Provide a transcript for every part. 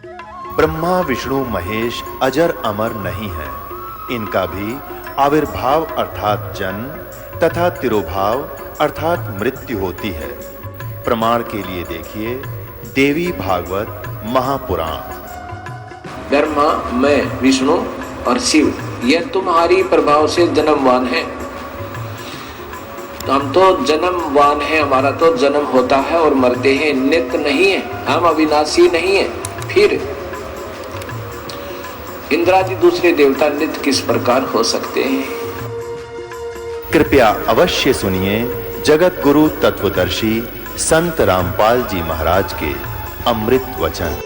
ब्रह्मा विष्णु महेश अजर अमर नहीं है, इनका भी आविर्भाव अर्थात जन्म तथा तिरोभाव अर्थात मृत्यु होती है। प्रमाण के लिए देखिए देवी भागवत महापुराण। ब्रह्मा, मैं, विष्णु और शिव यह तुम्हारी प्रभाव से जन्मवान है। हम तो जन्मवान है, हमारा तो जन्म होता है और मरते हैं, नित्य नहीं है, हम अविनाशी नहीं है। फिर इंद्रादि दूसरे देवता नित्य किस प्रकार हो सकते हैं? कृपया अवश्य सुनिए जगत गुरु तत्वदर्शी संत रामपाल जी महाराज के अमृत वचन।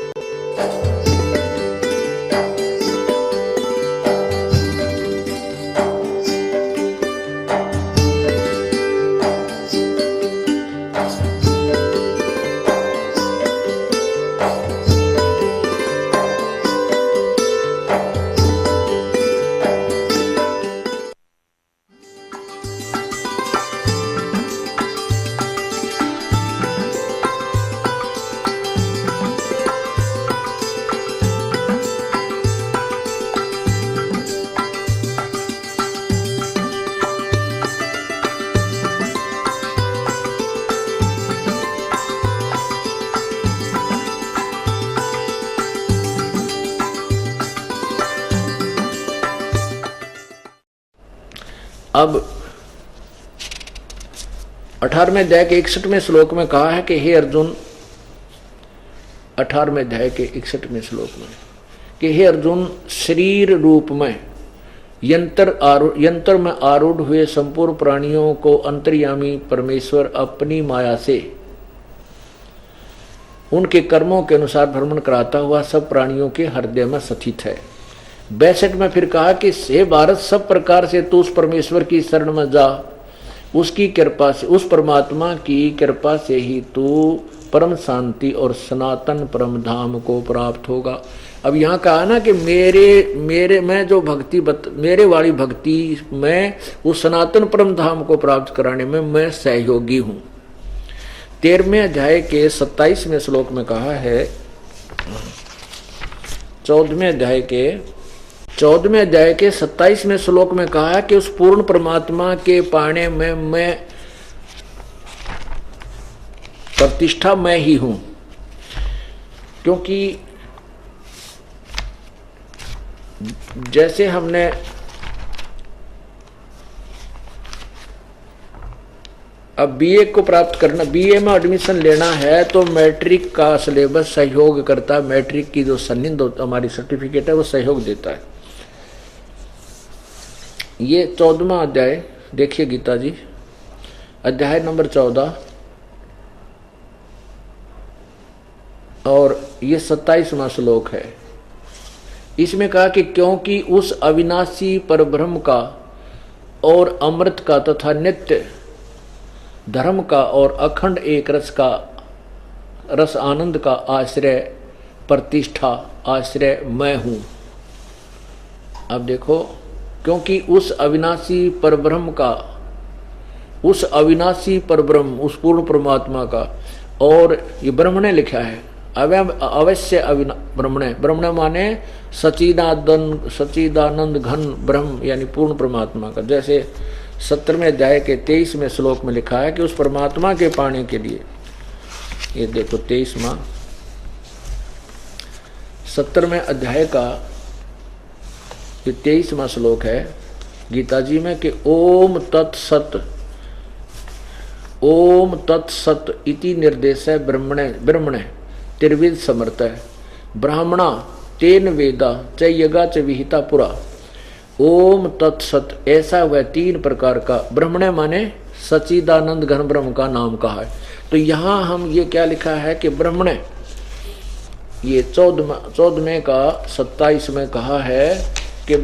अब 18वें अध्याय के 61वें श्लोक में कहा है कि हे अर्जुन, 18वें अध्याय के 61वें श्लोक में कि हे अर्जुन, शरीर रूप में यंत्र में आरूढ़ हुए संपूर्ण प्राणियों को अंतर्यामी परमेश्वर अपनी माया से उनके कर्मों के अनुसार भ्रमण कराता हुआ सब प्राणियों के हृदय में स्थित है। 62 में फिर कहा कि हे भारत, सब प्रकार से तू उस परमेश्वर की शरण में जा, उसकी कृपा से, उस परमात्मा की कृपा से ही तू परम शांति और सनातन परम धाम को प्राप्त होगा। अब यहाँ कहा ना कि मेरे मैं जो भक्ति मेरे वाली भक्ति में उस सनातन परम धाम को प्राप्त कराने में मैं सहयोगी हूँ। 13वें अध्याय के 27वें श्लोक में कहा है, 14वें अध्याय के 27वें श्लोक में कहा है कि उस पूर्ण परमात्मा के पाने में मैं प्रतिष्ठा मैं ही हूं। क्योंकि जैसे हमने अब बीए को प्राप्त करना, बीए में एडमिशन लेना है तो मैट्रिक का सिलेबस सहयोग करता है। मैट्रिक की जो सन्निध हमारी सर्टिफिकेट है वो सहयोग देता है। ये 14वां अध्याय देखिए गीता जी, अध्याय नंबर 14 और ये 27वां श्लोक है। इसमें कहा कि क्योंकि उस अविनाशी परब्रह्म का और अमृत का तथा नित्य धर्म का और अखंड एक रस आनंद का आश्रय प्रतिष्ठा आश्रय मैं हूं। अब देखो, क्योंकि उस अविनाशी परब्रह्म उस पूर्ण परमात्मा का, और ये ब्रह्म ने लिखा है अवश्य ब्रह्मणे माने सच्चिदानंद घन ब्रह्म यानी पूर्ण परमात्मा का। जैसे 17वें अध्याय के 23वें श्लोक में लिखा है कि उस परमात्मा के पाने के लिए, ये देखो 17वें अध्याय का ये 23वां श्लोक है गीता जी में कि ओम तत्सत इति निर्देश है ब्रह्मणे त्रिविध समर्थ है ब्राह्मणा तेन वेदा च यगा च विहिता पुरा। ओम तत्सत, ऐसा वह 3 प्रकार का, ब्रह्मणे माने सच्चिदानंद घन ब्रह्म का नाम कहा है। तो यहाँ हम ये क्या लिखा है कि ब्रह्मणे, ये 14वें का 27 में कहा है कि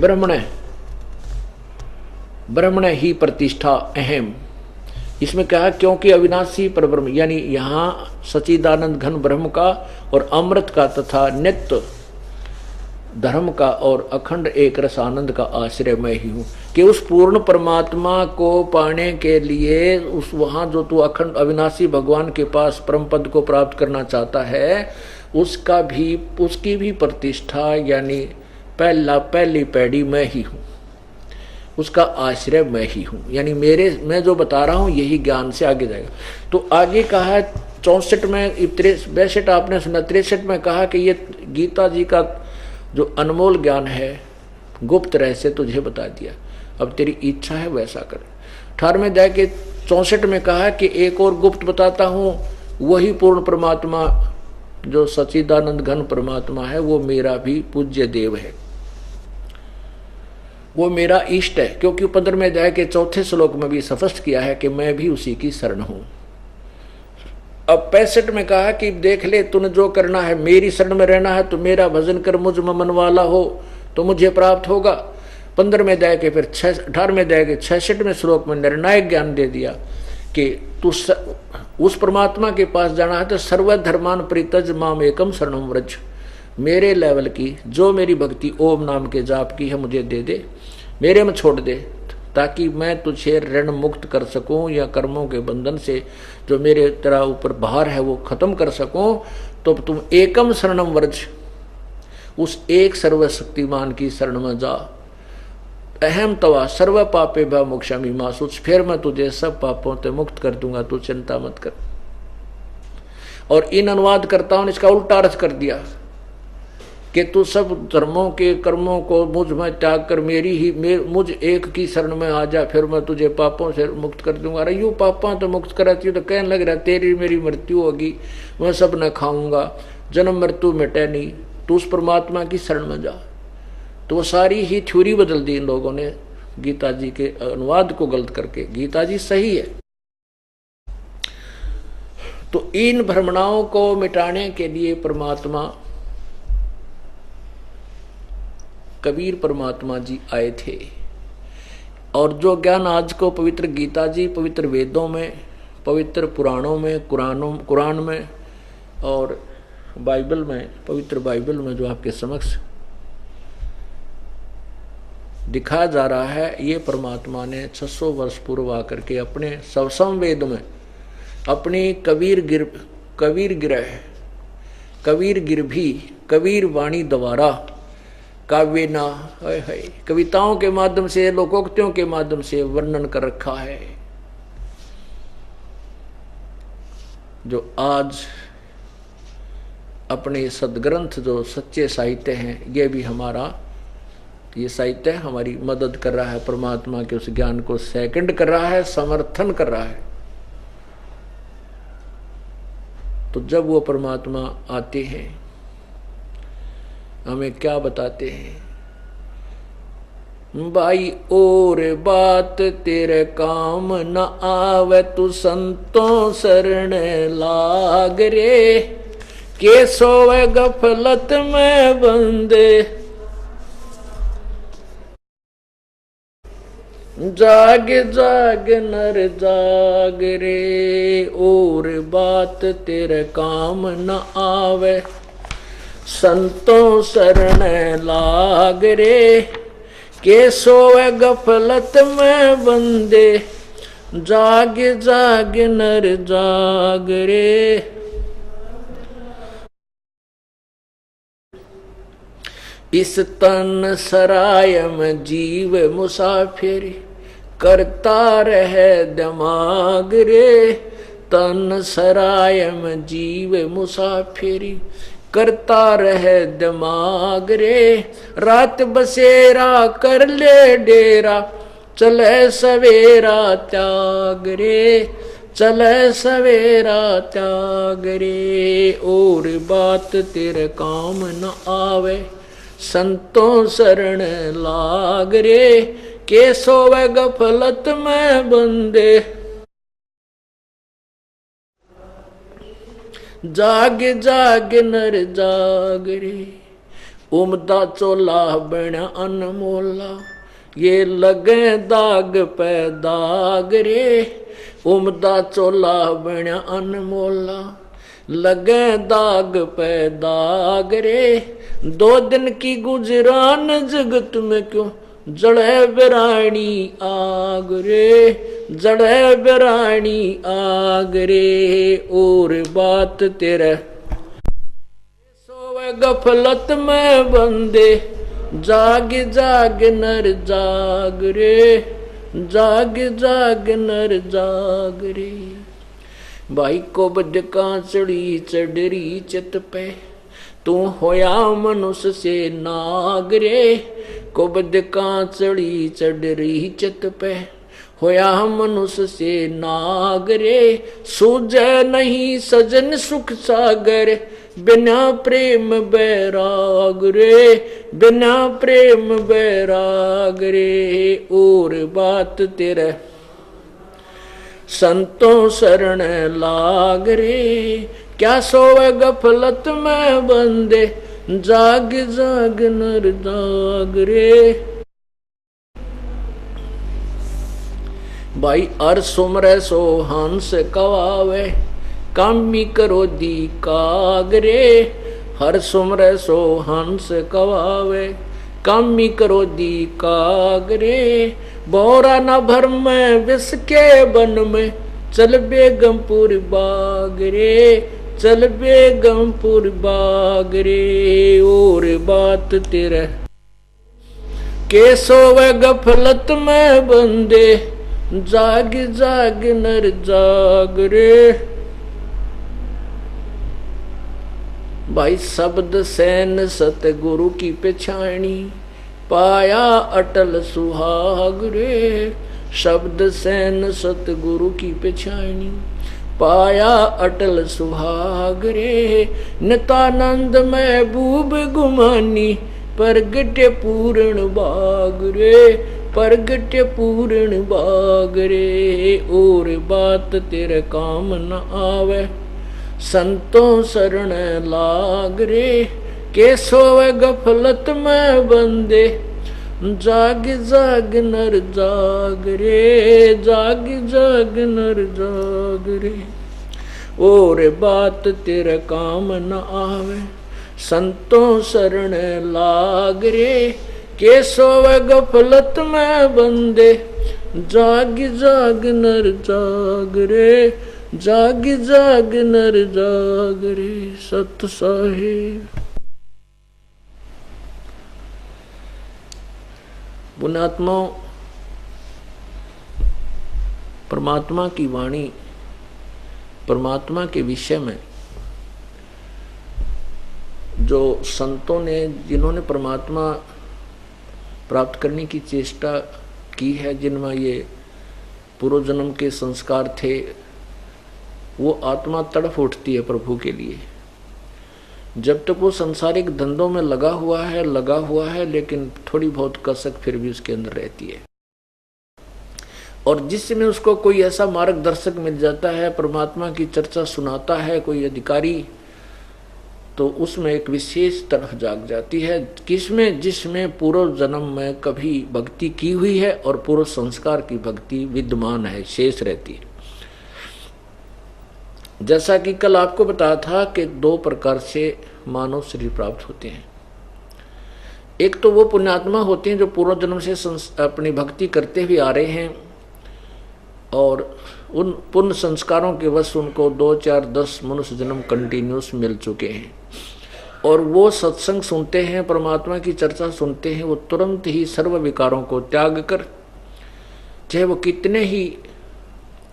ब्रह्मणे ही प्रतिष्ठा अहम। इसमें क्या है, क्योंकि अविनाशी परब्रह्म यानी यहाँ सच्चिदानंद घन ब्रह्म का और अमृत का तथा नित्य धर्म का और अखंड एक रस आनंद का आश्रय मैं ही हूँ। कि उस पूर्ण परमात्मा को पाने के लिए उस वहाँ जो तू अखंड अविनाशी भगवान के पास परम पद को प्राप्त करना चाहता है, उसकी भी प्रतिष्ठा यानी पहली पैड़ी मैं ही हूँ, उसका आश्रय मैं ही हूँ। यानी मैं जो बता रहा हूँ यही ज्ञान से आगे जाएगा। तो आगे कहा है 64 में, 62 आपने सुना, 63 में कहा कि ये गीता जी का जो अनमोल ज्ञान है, गुप्त रहस्य तुझे बता दिया, अब तेरी इच्छा है वैसा कर। 18वें अध्याय के 64 में कहा कि एक और गुप्त बताता हूँ, वही पूर्ण परमात्मा जो सच्चिदानंद घन परमात्मा है, वो मेरा भी पूज्य देव है, वो मेरा इष्ट है। क्योंकि 15वें अध्याय के 4 श्लोक में भी स्पष्ट किया है कि मैं भी उसी की शरण हूं। अब 65 में कहा कि देख ले, तूने जो करना है, मेरी शरण में रहना है तो मेरा भजन कर, मुझ में मन वाला हो तो मुझे प्राप्त होगा। 15वें अध्याय के फिर 18वें अध्याय के 66वें श्लोक में निर्णायक ज्ञान दे दिया कि तू उस परमात्मा के पास जाना है तो सर्वधर्मान परित्यज माम एकम शरणम व्रज, मेरे लेवल की जो मेरी भक्ति ओम नाम के जाप की है मुझे दे दे, मेरे में छोड़ दे, ताकि मैं तुझे ऋण मुक्त कर सकूं या कर्मों के बंधन से जो मेरे तेरा ऊपर भार है वो खत्म कर सकूं। तो तुम एकम शरणम व्रज, उस एक सर्वशक्तिमान की शरण में जा। अहम तवा सर्व पापे भा मोक्षामि मासुच, फिर मैं तुझे सब पापों से मुक्त कर दूंगा, तू चिंता मत कर। और इन अनुवादकर्ताओं ने इसका उल्टा अर्थ कर दिया कि तू सब धर्मों के कर्मों को मुझ में त्याग कर मुझ एक की शरण में आ जा, फिर मैं तुझे पापों से मुक्त कर दूंगा। अरे यूँ पापों तो मुक्त कराती हूँ तो कहने लग रहा तेरी मेरी मृत्यु होगी, मैं सब न खाऊंगा, जन्म मृत्यु मिटे नहीं, तू उस परमात्मा की शरण में जा। तो वो सारी ही थ्योरी बदल दी इन लोगों ने गीता जी के अनुवाद को गलत करके। गीता जी सही है। तो इन भ्रमणाओं को मिटाने के लिए परमात्मा कबीर परमात्मा जी आए थे। और जो ज्ञान आज को पवित्र गीता जी, पवित्र वेदों में, पवित्र पुराणों में, कुरान में और बाइबल में, पवित्र बाइबल में जो आपके समक्ष दिखाया जा रहा है, ये परमात्मा ने 600 वर्ष पूर्व आकर के अपने सवसम वेद में अपनी कबीर वाणी द्वारा काव्य ना कविताओं के माध्यम से, लोकोक्तियों के माध्यम से वर्णन कर रखा है। जो आज अपने सदग्रंथ जो सच्चे साहित्य हैं, ये भी ये साहित्य हमारी मदद कर रहा है, परमात्मा के उस ज्ञान को सेकंड कर रहा है, समर्थन कर रहा है। तो जब वो परमात्मा आते हैं हमें क्या बताते हैं? भाई और बात तेरे काम न आवे, तू संतों शरण लाग रे, के सोवे गफलत में बंदे, जाग जाग नर जाग रे, और बात तेरे काम न आवे, संतों शरण लाग रे, के सोवे गफलत में बंदे, जाग जाग नर जाग रे। इस तन सराय में जीव मुसाफिर, करता रहे दिमाग रे, तन सराय में जीव मुसाफिर, करता रहे दिमाग रे, रात बसेरा कर ले डेरा, चले सवेरा त्याग रे, चले सवेरा त्याग रे, और बात तेरे काम न आवे, संतों शरण लाग रे, के सोवे गफलत में बंदे, जाग जाग नर जाग रे। उमदा चोला बना अनमोला, ये लगे दाग पे दाग रे, उमदा चोला बना अनमोला, लगे दाग पे दाग रे, 2 दिन की गुजरान जगत में क्यों, जड़े बिरानी आग रे, जड़े बिरानी आग रे, और बात तेरे सोवे गफलत में बंदे, जाग जाग नर जाग रे, जाग जाग नर जाग रे। भाई को बद कांचड़ी चढ़री चित पे, तू होया मनुष्य से नाग रे। को बद कांचड़ी चढ़री चित पे, होया मनुष्य से नाग रे। सूझे नहीं सजन सुख सागर, बिना प्रेम बैराग रे, बिना प्रेम बैराग रे। और बात तेरे संतों शरण लाग रे, क्या सोवे गफलत में बंदे, जाग जाग नर जाग रे। भाई अर सुमरे सो हंस कवावे, कामी करो दी कागरे। हर सुमरे सो हंस कवावे, कामी करो दी कागरे। बोरा न भर में विष के बन में, चल बेगमपुर बाग रे, चल बेगमपुर बाग रे। और बात तेरे के सोवे गफलत में बंदे, जाग जाग नर जाग रे। भाई शब्द सैन सतगुरु की पेछाणी, पाया अटल सुहाग रे। शब्द सैन सतगुरु की पेछाणी, पाया अटल सुहाग रे। नितानंद महबूब गुमानी, प्रगट पूर्ण बाग रे, प्रगट पूर्ण बाग रे। और बात तेरे काम न आवे, संतों शरण लाग रे। के सोवे गफलत में बंदे, जाग जाग नर जाग रे, जाग जाग नर जाग रे। और बात तेरे काम न आवे, संतों शरण लाग रे। के सोवे गफलत में बंदे, जाग जाग नर जाग रे, जाग जाग नर जाग रे। सत साहिब। पुण्यात्मा, परमात्मा की वाणी, परमात्मा के विषय में जो संतों ने, जिन्होंने परमात्मा प्राप्त करने की चेष्टा की है, जिनमें ये पूर्व जन्म के संस्कार थे, वो आत्मा तड़फ उठती है प्रभु के लिए। जब तक वो सांसारिक धंधों में लगा हुआ है, लेकिन थोड़ी बहुत कसक फिर भी उसके अंदर रहती है। और जिस समय उसको कोई ऐसा मार्गदर्शक मिल जाता है, परमात्मा की चर्चा सुनाता है कोई अधिकारी, तो उसमें एक विशेष तरफ जाग जाती है। किसमें? जिसमें पूर्व जन्म में कभी भक्ति की हुई है और पूर्व संस्कार की भक्ति विद्यमान है, शेष रहती है। जैसा कि कल आपको बताया था कि दो प्रकार से मानव शरीर प्राप्त होते हैं। एक तो वो पुण्यात्मा होते हैं जो पूर्व जन्म से अपनी भक्ति करते हुए आ रहे हैं, और उन पुण्य संस्कारों के वश उनको 2, 4, 10 मनुष्य जन्म कंटिन्यूस मिल चुके हैं, और वो सत्संग सुनते हैं, परमात्मा की चर्चा सुनते हैं। वो तुरंत ही सर्व विकारों को त्याग कर, चाहे वो कितने ही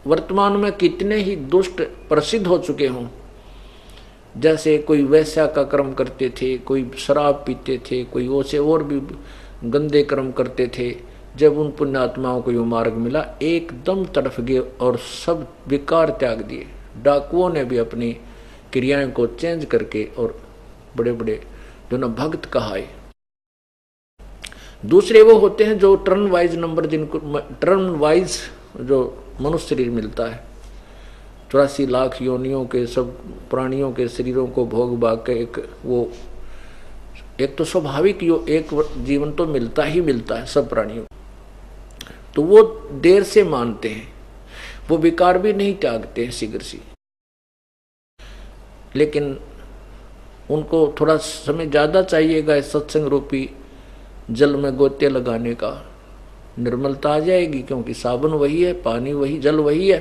वर्तमान में कितने ही दुष्ट प्रसिद्ध हो चुके हों, जैसे कोई वैश्या का कर्म करते थे, कोई शराब पीते थे, कोई ओसे और भी गंदे कर्म करते थे, जब उन पुण्यात्माओं को ये मार्ग मिला, एकदम तड़फ गए और सब विकार त्याग दिए। डाकुओं ने भी अपनी क्रियाएं को चेंज करके और बड़े बड़े जो न भक्त कहाए। दूसरे वो होते हैं जो टर्न वाइज नंबर, जिनको टर्न वाइज जो मनुष्य शरीर मिलता है, 84 लाख योनियों के सब प्राणियों के शरीरों को भोग भाग के एक तो स्वाभाविक एक जीवन तो मिलता ही मिलता है सब प्राणियों, तो वो देर से मानते हैं, वो विकार भी नहीं त्यागते हैं शीघ्र से, लेकिन उनको थोड़ा समय ज़्यादा चाहिएगा इस सत्संग रूपी जल में गोते लगाने का। निर्मलता आ जाएगी, क्योंकि साबुन वही है, पानी वही, जल वही है,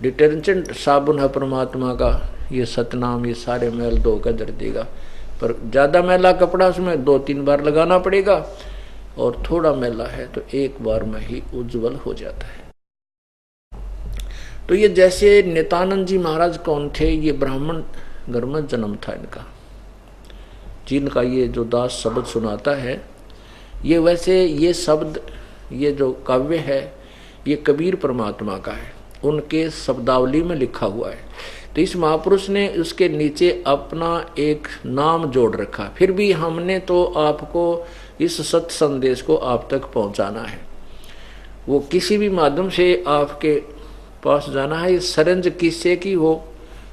डिटर्जेंट साबुन है परमात्मा का। ये सतनाम ये सारे मैल धो कर दर देगा। पर ज़्यादा मैला कपड़ा उसमें 2-3 बार लगाना पड़ेगा, और थोड़ा मैला है तो एक बार में ही उज्जवल हो जाता है। तो ये जैसे नित्यानंद जी महाराज कौन थे, ये ब्राह्मण घर में जन्म था इनका, जिनका ये जो दास शब्द सुनाता है, ये वैसे ये शब्द, ये जो काव्य है, ये कबीर परमात्मा का है, उनके शब्दावली में लिखा हुआ है। तो इस महापुरुष ने उसके नीचे अपना एक नाम जोड़ रखा। फिर भी हमने तो आपको इस सत्य संदेश को आप तक पहुंचाना है, वो किसी भी माध्यम से आपके पास जाना है। ये सरंज किस्से की वो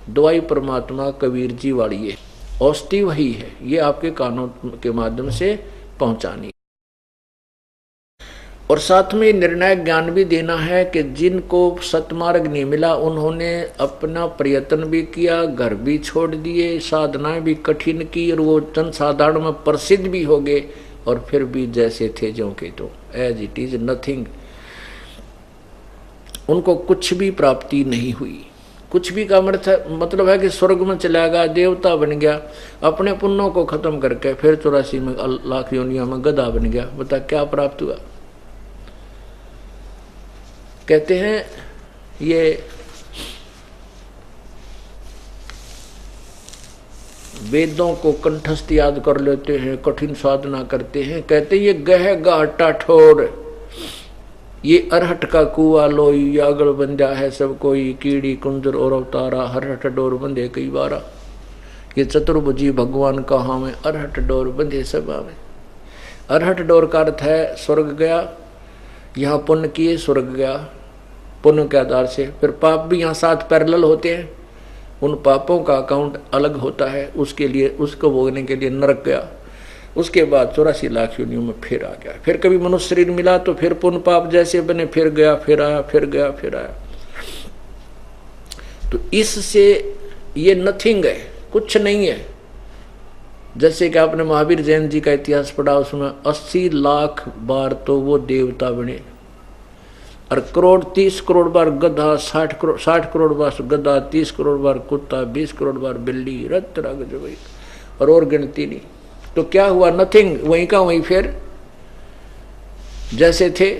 दवाई परमात्मा कबीर जी वाली है, औषधि वही है, ये आपके कानों के माध्यम से पहुंचानी। और साथ में निर्णायक ज्ञान भी देना है कि जिनको सतमार्ग नहीं मिला, उन्होंने अपना प्रयत्न भी किया, घर भी छोड़ दिए, साधनाएं भी कठिन की, और वो जन साधारण में प्रसिद्ध भी हो गए, और फिर भी जैसे थे ज्यों के तो, एज इट इज नथिंग, उनको कुछ भी प्राप्ति नहीं हुई। कुछ भी का मतलब है कि स्वर्ग में चला गया, देवता बन गया, अपने पुण्यों को खत्म करके फिर 84 में लाख योनियों में गधा बन गया, बता क्या प्राप्त हुआ। कहते हैं ये वेदों को कंठस्थ याद कर लेते हैं, कठिन साधना करते हैं, कहते हैं ये गह गाटा ठोर, ये अरहट का कुआ लोई, आगल बंधा है सब कोई, कीड़ी कुंजर और अवतारा, हरहट डोर बंधे कई बारा। ये चतुर्भुजी भगवान कहाँ में, अरहट डोर बंधे सब में। अरहट डोर का अर्थ है स्वर्ग गया, यहाँ पुण्य किए स्वर्ग गया, पुण्य के आधार से। फिर पाप भी यहाँ 7 पैरेलल होते हैं, उन पापों का अकाउंट अलग होता है, उसके लिए उसको भोगने के लिए नरक गया, उसके बाद 84 लाख योनियों में फिर आ गया, फिर कभी मनुष्य शरीर मिला तो फिर पुण्य पाप जैसे बने, फिर गया फिर आया, फिर गया फिर आया। तो इससे ये नथिंग है, कुछ नहीं है। जैसे कि आपने महावीर जैन जी का इतिहास पढ़ा, उसमें 80 लाख बार तो वो देवता बने, और 30 करोड़ बार गधा, 60 करोड़ बार गधा, 30 करोड़ बार कुत्ता, 20 करोड़ बार बिल्ली, रत रग जो भाई, और गिनती नहीं। तो क्या हुआ, नथिंग, वहीं का वहीं फिर जैसे थे।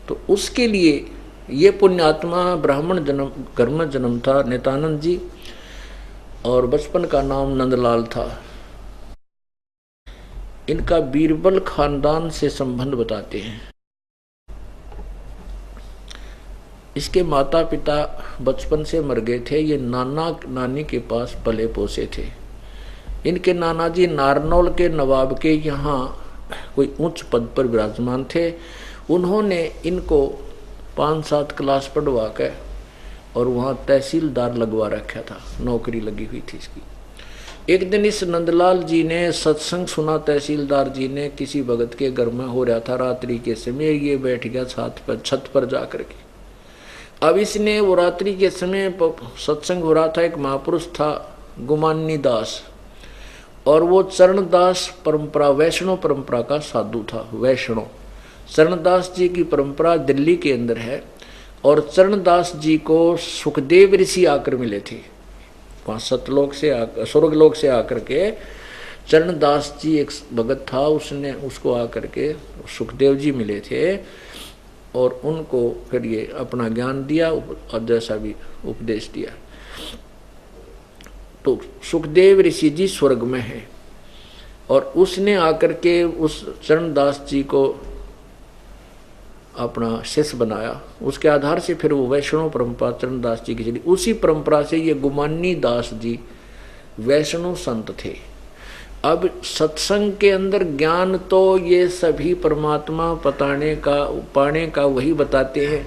तो उसके लिए ये पुण्यात्मा ब्राह्मण जन्म घर में जन्म था नित्यानंद जी, और बचपन का नाम नंदलाल था। इनका बीरबल खानदान से संबंध बताते हैं। इसके माता पिता बचपन से मर गए थे, ये नाना नानी के पास पले पोसे थे। इनके नाना जी नारनौल के नवाब के यहाँ कोई उच्च पद पर विराजमान थे। उन्होंने इनको 5-7 क्लास पढ़वा के और वहाँ तहसीलदार लगवा रखा था, नौकरी लगी हुई थी इसकी। एक दिन इस नंदलाल जी ने सत्संग सुना, तहसीलदार जी ने, किसी भगत के घर में हो रहा था रात्रि के समय, ये बैठ गया छत पर जा करके। अब इसने वो रात्रि के समय सत्संग हो रहा था, एक महापुरुष था गुमानी दास, और वो चरणदास परंपरा, वैष्णव परंपरा का साधु था। वैष्णव चरणदास जी की परंपरा दिल्ली के अंदर है, और चरणदास जी को सुखदेव ऋषि आकर मिले थे, वहाँ स्वर्गलोक से आकर के। चरणदास जी एक भगत था, उसने उसको आकर के सुखदेव जी मिले थे, और उनको फिर ये अपना ज्ञान दिया और जैसा भी उपदेश दिया। तो सुखदेव ऋषि जी स्वर्ग में है, और उसने आकर के उस चरणदास जी को अपना शिष्य बनाया। उसके आधार से फिर वो वैष्णव परंपरा चरणदास जी की चली। उसी परंपरा से ये गुमानी दास जी वैष्णव संत थे। अब सत्संग के अंदर ज्ञान तो ये सभी परमात्मा पाने का वही बताते हैं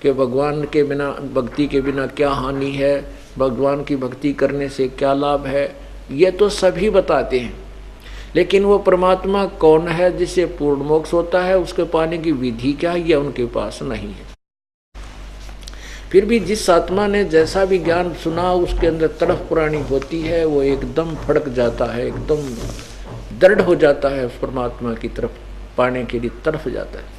कि भगवान के बिना, भक्ति के बिना क्या हानि है, भगवान की भक्ति करने से क्या लाभ है, ये तो सभी बताते हैं। लेकिन वो परमात्मा कौन है जिससे पूर्ण मोक्ष होता है, उसके पाने की विधि क्या है, ये उनके पास नहीं है। फिर भी जिस आत्मा ने जैसा भी ज्ञान सुना, उसके अंदर तरफ पुरानी होती है, वो एकदम फड़क जाता है, एकदम दृढ़ हो जाता है, उस परमात्मा की तरफ पाने के लिए तरफ जाता है।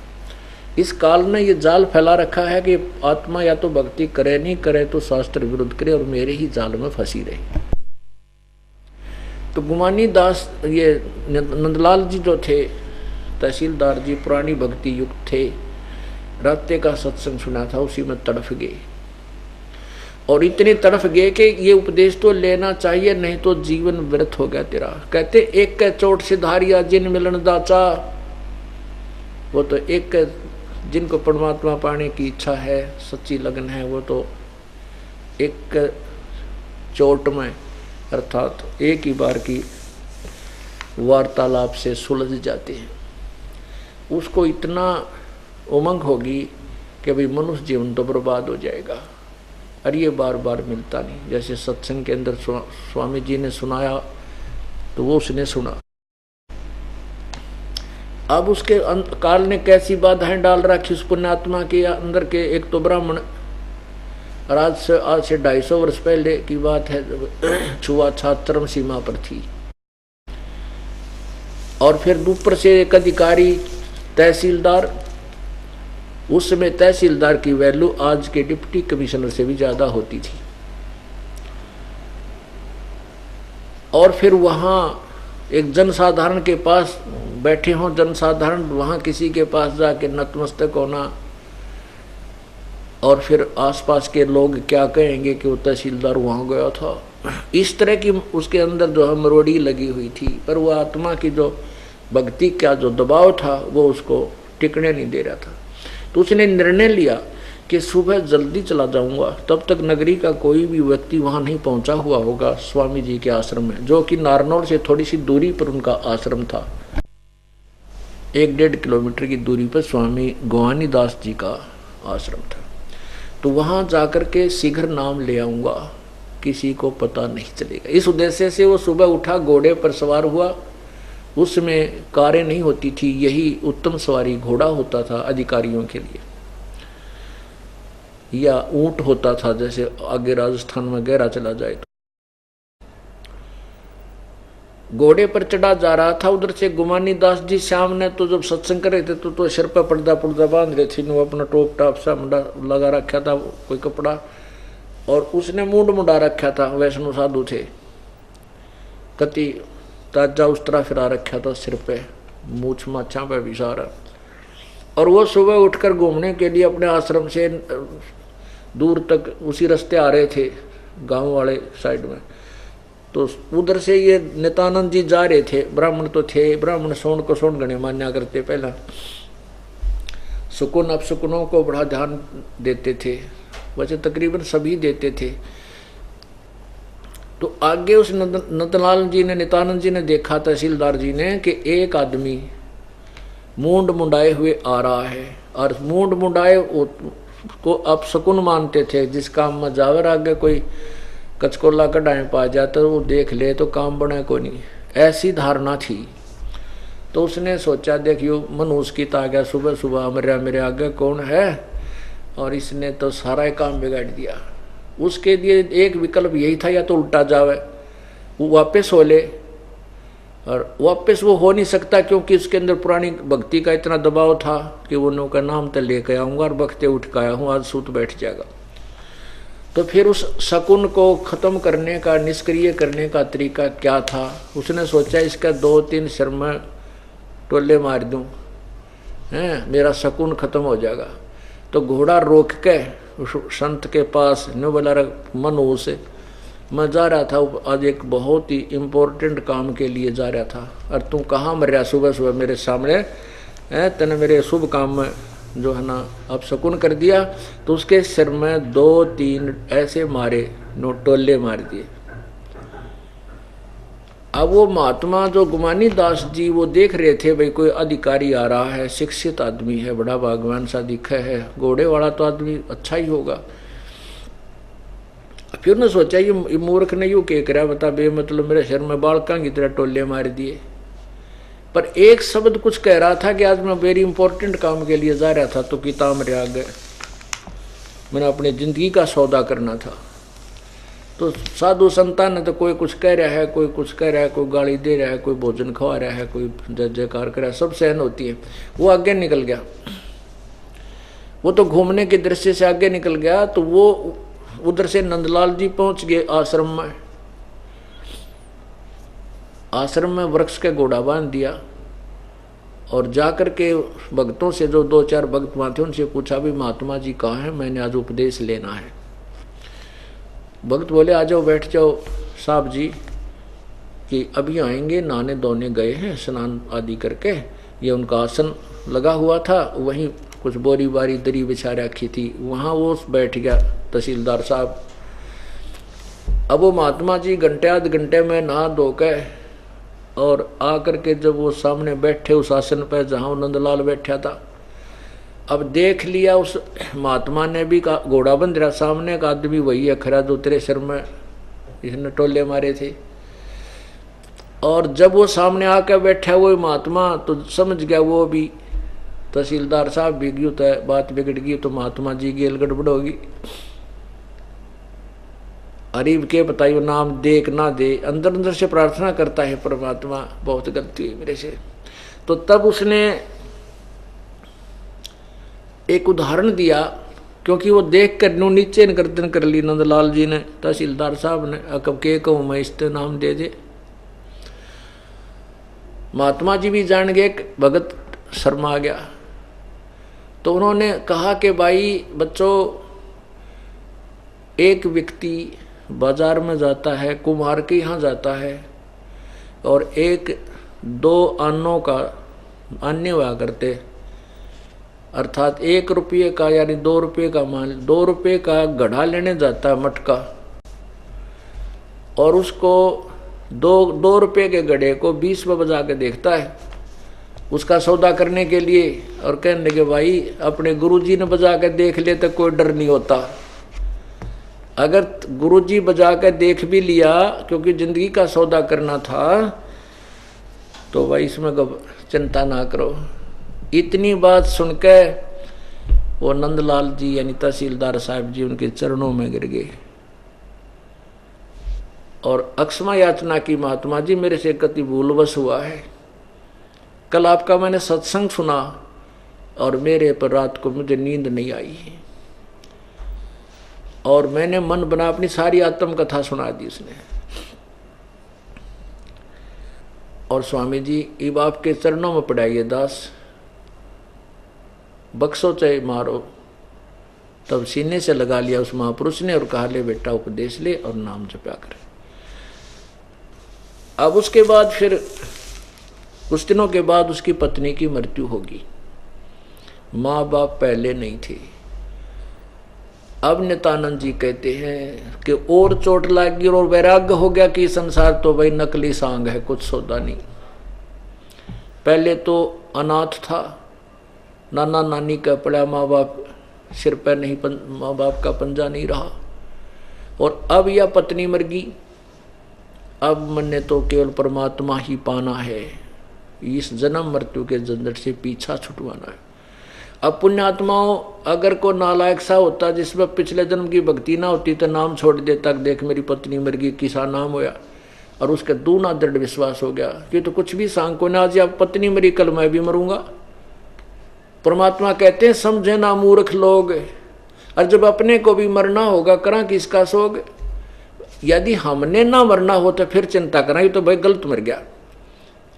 इस काल ने ये जाल फैला रखा है कि आत्मा या तो भक्ति करे, नहीं करे तो शास्त्र विरुद्ध करे, और मेरे ही जाल में फंसी रहे। तो गुमानी दास ये नंदलाल जी जो थे तहसीलदार जी पुरानी भक्ति युक्त थे, रात्रि का सत्संग सुना था, उसी में तड़फ गए और इतनी तड़फ गए कि ये उपदेश तो लेना चाहिए, नहीं तो जीवन व्यर्थ हो गया तेरा। कहते एक के चोट सिधारिया जिन मिलन दाचा, वो तो एक जिनको परमात्मा पाने की इच्छा है, सच्ची लगन है, वो तो एक चोट में अर्थात एक ही बार की वार्तालाप से सुलझ जाते हैं। उसको इतना उमंग होगी कि भाई मनुष्य जीवन तो बर्बाद हो जाएगा, और ये बार बार मिलता नहीं। जैसे सत्संग के अंदर स्वामी जी ने सुनाया तो वो उसने सुना। अब उसके काल ने कैसी बाधाएं डाल रखी उस पुण्यात्मा के अंदर के। एक तो ब्राह्मण, आज से 250 वर्ष पहले की बात है, जब छुआछूत चरम सीमा पर थी। और फिर ऊपर से एक अधिकारी तहसीलदार, उस समय तहसीलदार की वैल्यू आज के डिप्टी कमिश्नर से भी ज्यादा होती थी। और फिर वहां एक जनसाधारण के पास बैठे हों, जनसाधारण वहां किसी के पास जाके नतमस्तक होना, और फिर आसपास के लोग क्या कहेंगे कि वो तहसीलदार वहां गया था। इस तरह की उसके अंदर जो है मरोड़ी लगी हुई थी। पर वो आत्मा की जो भक्ति का जो दबाव था वो उसको टिकने नहीं दे रहा था। तो उसने निर्णय लिया कि सुबह जल्दी चला जाऊंगा, तब तक नगरी का कोई भी व्यक्ति वहां नहीं पहुंचा हुआ होगा स्वामी जी के आश्रम में, जो कि नारनौल से थोड़ी सी दूरी पर उनका आश्रम था। 1-1.5 किलोमीटर की दूरी पर स्वामी गुमानी दास जी का आश्रम था। तो वहां जाकर के शीघ्र नाम ले आऊंगा, किसी को पता नहीं चलेगा। इस उद्देश्य से वो सुबह उठा, घोड़े पर सवार हुआ। उसमें कारें नहीं होती थी, यही उत्तम सवारी घोड़ा होता था अधिकारियों के लिए, या ऊंट होता था, जैसे आगे राजस्थान में गहरा चला जाए तो। घोड़े पर चढ़ा जा रहा था। उधर से गुमानी दास जी श्याम ने तो जब सत्संग कर रहे थे तो सिर पर पर्दा बांध रहे थे, वो अपना टोप टाप सा मुंडा लगा रखा था, कोई कपड़ा, और उसने मूंड मुंडा रखा था। वैष्णो साधु थे, कति ताजा उस तरह फिरा रखा था सिर पे, मूछ माछा पे भी सारा। और वो सुबह उठकर घूमने के लिए अपने आश्रम से दूर तक उसी रास्ते आ रहे थे, गांव वाले साइड में। तो उधर से ये नित्यानंद जी जा रहे थे। ब्राह्मण तो थे, ब्राह्मण सोन को सोन गणे मान्या करते, पहला सुकून अपसुकूनों को बड़ा ध्यान देते थे, वैसे तकरीबन सभी देते थे। तो आगे उस नंदलाल जी ने, नित्यानंद जी ने देखा, तहसीलदार जी ने, कि एक आदमी मूंड मुंडाए हुए आ रहा है। और मूंड मुंडाए को अपशकुन मानते थे, जिस काम में जावर आगे कोई कचकोला कढ़ाई पा जाता तो वो देख ले तो काम बने को नहीं, ऐसी धारणा थी। तो उसने सोचा, देखियो मनुष्य की आ गया सुबह सुबह, मेरे आगे कौन है, और इसने तो सारा काम बिगाड़ दिया। उसके लिए एक विकल्प यही था, या तो उल्टा जावे, वो वापस हो ले, और वापस वो हो नहीं सकता क्योंकि उसके अंदर पुरानी भक्ति का इतना दबाव था कि वो नो का नाम तो लेकर आऊँगा और भक्ते उठ के आया हूँ, आज सूत बैठ जाएगा। तो फिर उस शकुन को ख़त्म करने का, निष्क्रिय करने का तरीका क्या था? उसने सोचा इसका 2-3 सिर में टोले मार दूँ, हैं, मेरा शकुन ख़त्म हो जाएगा। तो घोड़ा रोक के उस संत के पास न बोला, मनु से मैं जा रहा था आज एक बहुत ही इम्पोर्टेंट काम के लिए जा रहा था, और तू कहाँ मर रहा सुबह सुबह मेरे सामने है, तने मेरे शुभ काम में जो है ना अब शकुन कर दिया। तो उसके सिर में 2-3 ऐसे मारे, टोले मार दिए। अब वो महात्मा जो गुमानी दास जी वो देख रहे थे, भाई कोई अधिकारी आ रहा है, शिक्षित आदमी है, बड़ा भगवान सा दिखा है, घोड़े वाला तो आदमी अच्छा ही होगा। फिर उन्होंने सोचा ये मूर्ख ने यूँ कह करा, बता बे मतलब मेरे सिर में बालका की तरह टोले मार दिए। पर एक शब्द कुछ कह रहा था कि आज मैं वेरी इंपॉर्टेंट काम के लिए जा रहा था, तो किताब मेरे आ गए, मैंने अपनी जिंदगी का सौदा करना था। तो साधु संतान ने तो कोई कुछ कह रहा है, कोई कुछ कह रहा है, कोई गाली दे रहा है, कोई भोजन खवा रहा है, कोई जय जयकार कर रहा है, सब सहन होती है। वो आगे निकल गया, वो तो घूमने के दृश्य से आगे निकल गया। तो वो उधर से नंदलाल जी पहुंच गए आश्रम में। आश्रम में वृक्ष के घोड़ा बांध दिया और जाकर के भक्तों से, जो 2-4 भक्त वहाँ थे, उनसे पूछा भी महात्मा जी कहाँ हैं, मैंने आज उपदेश लेना है। भक्त बोले आ जाओ, बैठ जाओ साहब जी, कि अभी आएंगे, नहाने धोने गए हैं, स्नान आदि करके। ये उनका आसन लगा हुआ था, वहीं कुछ बोरी बारी दरी बिछा रखी थी, वहाँ वो बैठ गया तहसीलदार साहब। अब वो महात्मा जी घंटे आध घंटे में नहा धो के और आकर के जब वो सामने बैठे उस आसन पर जहाँ नंदलाल बैठा था, अब देख लिया उस महात्मा ने भी घोड़ा बंध रहा, सामने का आदमी वही है खरा जो तेरे सिर में इसने टोले मारे थे। और जब वो सामने आकर बैठा वो महात्मा, तो समझ गया वो भी तहसीलदार साहब भी गई, तो बात बिगड़ गई, तो महात्मा जी की गड़बड़ होगी। अरीब के बताइयो नाम देख ना दे, अंदर अंदर से प्रार्थना करता है परमात्मा बहुत गलती हुई मेरे से। तो तब उसने एक उदाहरण दिया, क्योंकि वो देख कर नीचे गर्दन कर ली नंदलाल जी ने, तहसीलदार साहब ने, अकब के कहूँ मैं इससे नाम दे दे। महात्मा जी भी जान गए, भगत शर्मा गया। तो उन्होंने कहा कि भाई बच्चों, एक व्यक्ति बाजार में जाता है, कुम्हार के यहाँ जाता है, और 1-2 अन्नों का अन्य हुआ करते, अर्थात 1 रुपये का यानी 2 रुपये का मान, 2 रुपये का घड़ा लेने जाता है मटका, और उसको 2 रुपये के घड़े को 20 में बजा के देखता है उसका सौदा करने के लिए, और कहने लगे भाई अपने गुरुजी ने बजा के देख ले तो कोई डर नहीं होता। अगर गुरुजी बजा के देख भी लिया, क्योंकि जिंदगी का सौदा करना था, तो भाई इसमें चिंता ना करो। इतनी बात सुनकर वो नंदलाल जी यानी तहसीलदार साहब जी उनके चरणों में गिर गए और अक्षमा याचना की, महात्मा जी मेरे से कति भूलवश हुआ है, कल आपका मैंने सत्संग सुना और मेरे पर रात को मुझे नींद नहीं आई, और मैंने मन बना अपनी सारी आत्मकथा सुना दी उसने। और स्वामी जी इब आपके चरणों में पड़ाइए दास, बक्सो चाहे मारो। तब सीने से लगा लिया उस महापुरुष ने और कहा ले बेटा उपदेश ले और नाम जपा कर। अब उसके बाद फिर कुछ दिनों के बाद उसकी पत्नी की मृत्यु होगी। माँ बाप पहले नहीं थे। अब नित्यानंद जी कहते हैं कि और चोट लगी और वैराग्य हो गया कि संसार तो भाई नकली सांग है, कुछ सौदा नहीं। पहले तो अनाथ था, नाना नानी का पड़ा, माँ बाप सिर पर नहीं, माँ बाप का पंजा नहीं रहा। और अब यह पत्नी मर गई, अब मैंने तो केवल परमात्मा ही पाना है, इस जन्म मृत्यु के झंझट से पीछा छुटवाना है। अब पुण्यात्माओं, अगर को नालायक सा होता जिसमें पिछले जन्म की भक्ति ना होती तो नाम छोड़ देता, देख मेरी पत्नी मर गई, किसा नाम होया, और उसके दूना दृढ़ विश्वास हो गया कि तो कुछ भी सांग को ना, आज अब पत्नी मरी कल मैं भी मरूंगा। परमात्मा कहते हैं समझे ना मूर्ख लोग, और जब अपने को भी मरना होगा करा किसका सोग। यदि हमने ना मरना हो तो फिर चिंता करा, ये तो भाई गलत मर गया,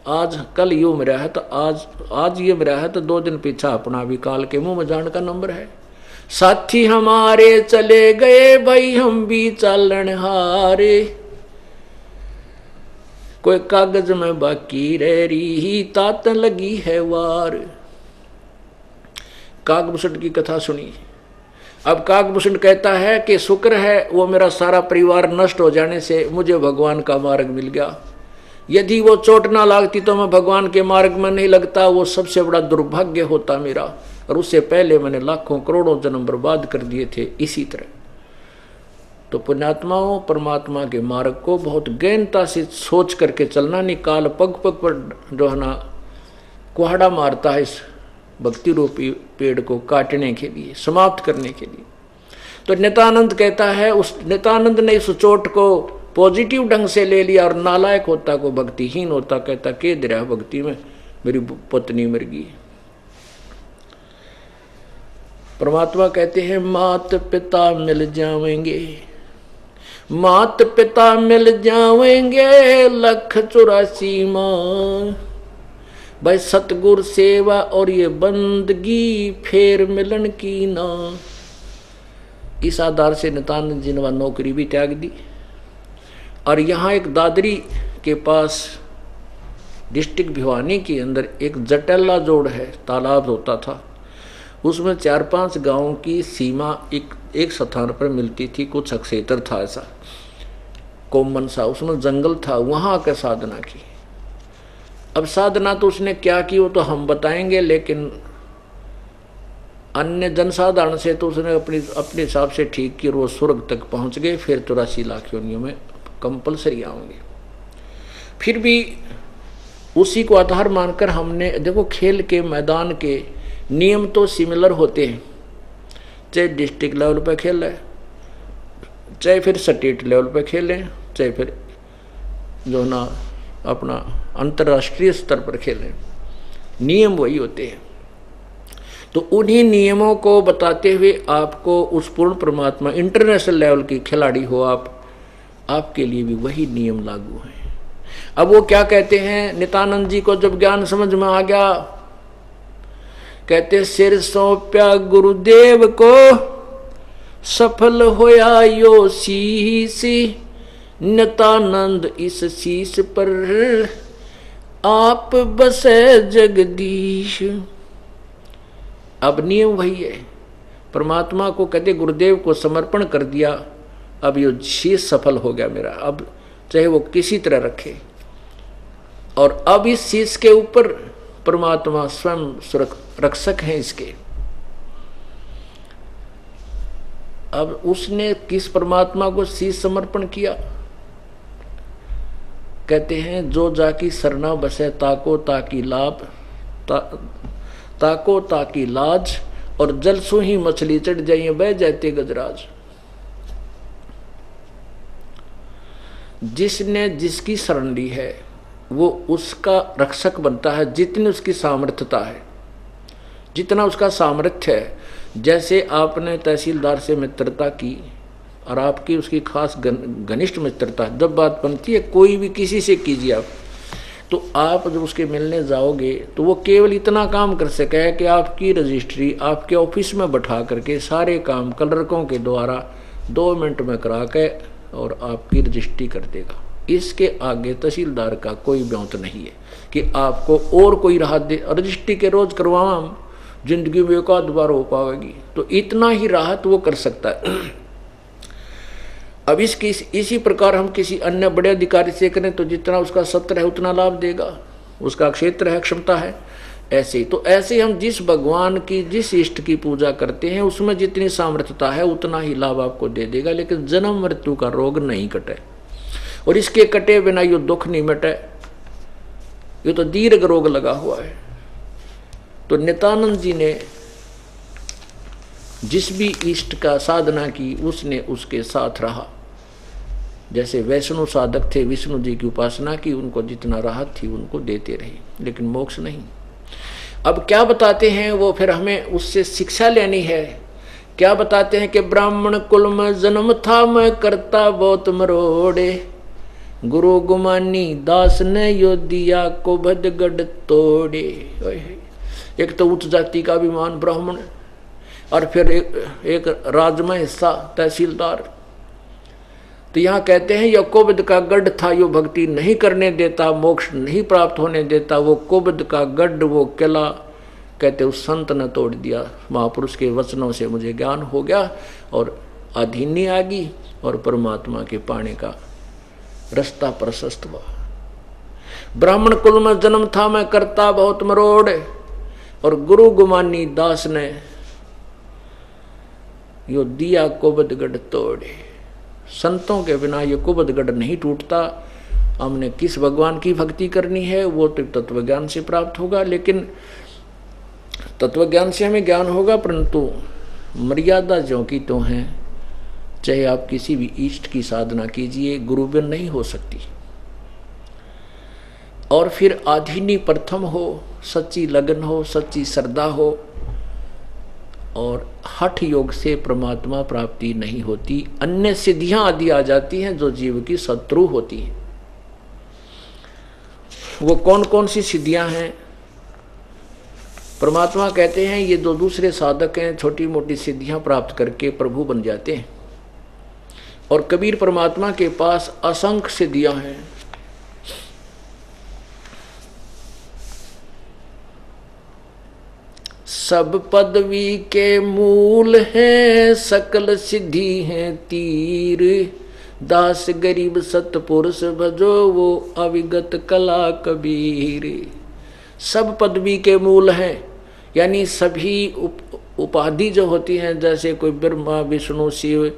आज कल यूं मरा है तो आज ये मरा है तो 2 दिन पीछा अपना भी काल के मुंह में जान का नंबर है। साथी हमारे चले गए भाई हम भी चालन हारे, कोई कागज में बाकी रह रही तात लगी है वार। काकभूषण की कथा सुनी। अब काकभूषण कहता है कि शुक्र है वो मेरा सारा परिवार नष्ट हो जाने से मुझे भगवान का मार्ग मिल गया, यदि वो चोट ना लागती तो मैं भगवान के मार्ग में नहीं लगता, वो सबसे बड़ा दुर्भाग्य होता मेरा, और उससे पहले मैंने लाखों करोड़ों जन्म बर्बाद कर दिए थे इसी तरह। तो पुण्यात्माओं, परमात्मा के मार्ग को बहुत गहनता से सोच करके चलना, निकाल पग पग पर जो है ना कुहाड़ा मारता है इस भक्ति रूपी पेड़ को काटने के लिए, समाप्त करने के लिए। तो नित्यानंद कहता है, उस नित्यानंद ने इस चोट को पॉजिटिव ढंग से ले लिया, और नालायक होता को भक्तिहीन होता कहता के दरिया भक्ति में मेरी पत्नी मर गई। परमात्मा कहते हैं मात पिता मिल जाएंगे, मात पिता मिल जावेंगे 184 माँ। भाई सतगुर सेवा और ये बंदगी फेर मिलन की ना। इस आधार से नित्यानंद जी ने नौकरी भी त्याग दी और यहाँ एक दादरी के पास डिस्ट्रिक्ट भिवानी के अंदर एक जटेला जोड़ है, तालाब होता था, उसमें 4-5 गांवों की सीमा एक स्थान पर मिलती थी। कुछ क्षेत्र था ऐसा कोमन सा, उसमें जंगल था, वहां आकर साधना की। अब साधना तो उसने क्या की वो तो हम बताएंगे, लेकिन अन्य जनसाधारण से तो उसने अपने हिसाब से ठीक की और वो स्वर्ग तक पहुंच गए। फिर 84 लाख योनियों में कंपलसरी आएंगे। फिर भी उसी को आधार मानकर हमने देखो, खेल के मैदान के नियम तो सिमिलर होते हैं, चाहे डिस्ट्रिक्ट लेवल पर खेलें, चाहे फिर स्टेट लेवल पर खेलें, चाहे फिर जो ना अपना अंतर्राष्ट्रीय स्तर पर खेलें, नियम वही होते हैं। तो उन्हीं नियमों को बताते हुए आपको उस पूर्ण परमात्मा इंटरनेशनल लेवल की खिलाड़ी हो आप, आपके लिए भी वही नियम लागू हैं। अब वो क्या कहते हैं, नित्यानंद जी को जब ज्ञान समझ में आ गया, कहते सिर सौंप्या गुरुदेव को सफल होया यो शीश, नित्यानंद इस शीश पर आप बसे जगदीश। अब नियम वही है, परमात्मा को कहते गुरुदेव को समर्पण कर दिया, अब यो शीश सफल हो गया मेरा, अब चाहे वो किसी तरह रखे। और अब इस शीश के ऊपर परमात्मा स्वयं रक्षक हैं इसके। अब उसने किस परमात्मा को शीश समर्पण किया, कहते हैं जो जाकी सरना बसे ताको ताकी लाभ, ताको ताकी लाज, और जलसु ही मछली चढ़ जाइए बह जाते गजराज। जिसने जिसकी शरण ली है वो उसका रक्षक बनता है, जितनी उसकी सामर्थ्यता है, जितना उसका सामर्थ्य है। जैसे आपने तहसीलदार से मित्रता की और आपकी उसकी खास घनिष्ठ मित्रता, जब बात बनती है कोई भी किसी से कीजिए आप, तो आप जब उसके मिलने जाओगे तो वो केवल इतना काम कर सके कि आपकी रजिस्ट्री आपके ऑफिस में बैठा करके सारे काम क्लर्कों के द्वारा 2 मिनट में करा के और आपकी रजिस्ट्री कर देगा। इसके आगे तहसीलदार का कोई ब्योंत नहीं है कि आपको और कोई राहत दे। रजिस्ट्री के रोज करवाम जिंदगी में एक आध बार हो पाएगी, तो इतना ही राहत वो कर सकता है। अब इसी प्रकार हम किसी अन्य बड़े अधिकारी से करें तो जितना उसका सत्र है उतना लाभ देगा, उसका क्षेत्र है, क्षमता है। ऐसे ही तो ऐसे हम जिस भगवान की जिस इष्ट की पूजा करते हैं उसमें जितनी सामर्थ्यता है उतना ही लाभ आपको दे देगा। लेकिन जन्म मृत्यु का रोग नहीं कटे, और इसके कटे बिना ये दुख नहीं मिटे, ये तो दीर्घ रोग लगा हुआ है। तो नित्यानंद जी ने जिस भी इष्ट का साधना की उसने उसके साथ रहा। जैसे वैष्णव साधक थे, विष्णु जी की उपासना की, उनको जितना राहत थी उनको देते रहे, लेकिन मोक्ष नहीं। अब क्या बताते हैं वो, फिर हमें उससे शिक्षा लेनी है। क्या बताते हैं कि ब्राह्मण कुल में जन्म था मैं करता बहुत मरोड़े, गुरु गुमानी दास ने यो दिया को भदगढ़ तोड़े। एक तो उच्च जाति का अभिमान ब्राह्मण, और फिर एक राजमय हिस्सा तहसीलदार। तो यहाँ कहते हैं यह कोबद का गढ़ था, यो भक्ति नहीं करने देता, मोक्ष नहीं प्राप्त होने देता। वो कोबद का गढ़, वो किला, कहते उस संत ने तोड़ दिया। महापुरुष के वचनों से मुझे ज्ञान हो गया और अधीनी आ गई और परमात्मा के पाने का रास्ता प्रशस्त हुआ। ब्राह्मण कुल में जन्म था मैं करता बहुत मरोड़, और गुरु गुमानी दास ने यो दिया कोबदगढ़ तोड़े। संतों के बिना ये कोबदगढ़ नहीं टूटता। हमने किस भगवान की भक्ति करनी है वो तो तत्वज्ञान से प्राप्त होगा, लेकिन तत्वज्ञान से हमें ज्ञान होगा, परंतु मर्यादा जो की तो है। चाहे आप किसी भी इष्ट की साधना कीजिए, गुरु बिन नहीं हो सकती। और फिर आधीनी प्रथम हो, सच्ची लगन हो, सच्ची श्रद्धा हो, और हठ योग से परमात्मा प्राप्ति नहीं होती। अन्य सिद्धियां आदि आ जाती हैं जो जीव की शत्रु होती हैं। वो कौन कौन सी सिद्धियां हैं? परमात्मा कहते हैं ये जो दूसरे साधक हैं छोटी मोटी सिद्धियां प्राप्त करके प्रभु बन जाते हैं, और कबीर परमात्मा के पास असंख्य सिद्धियां हैं। सब पदवी के मूल हैं, सकल सिद्धि हैं तीर, दास गरीब सतपुरुष भजो वो अविगत कला कबीर। सब पदवी के मूल हैं, यानी सभी उपाधि जो होती हैं, जैसे कोई ब्रह्मा विष्णु शिव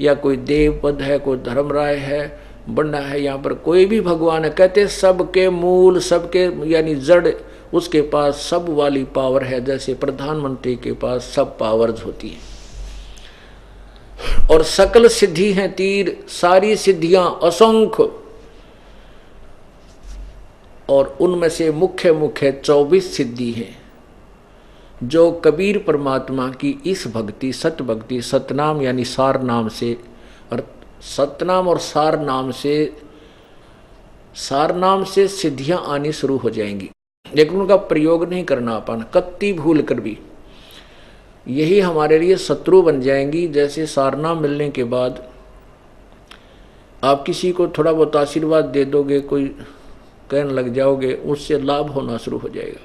या कोई देव पद है, कोई धर्मराय है, बन्ना है, यहाँ पर कोई भी भगवान है, कहते सबके मूल, सबके यानी जड़, उसके पास सब वाली पावर है। जैसे प्रधानमंत्री के पास सब पावर्स होती हैं। और सकल सिद्धि हैं तीर, सारी सिद्धियां असंख्य, और उनमें से मुख्य मुख्य 24 सिद्धि हैं जो कबीर परमात्मा की इस भक्ति, सत भक्ति, सतनाम यानी सार नाम से, और सतनाम और सार नाम से सिद्धियां आनी शुरू हो जाएंगी, लेकिन उनका प्रयोग नहीं करना अपन, कत्ती भूल कर भी। यही हमारे लिए शत्रु बन जाएंगी। जैसे सारनाम मिलने के बाद आप किसी को थोड़ा बहुत आशीर्वाद दे दोगे, कोई कहने लग जाओगे, उससे लाभ होना शुरू हो जाएगा,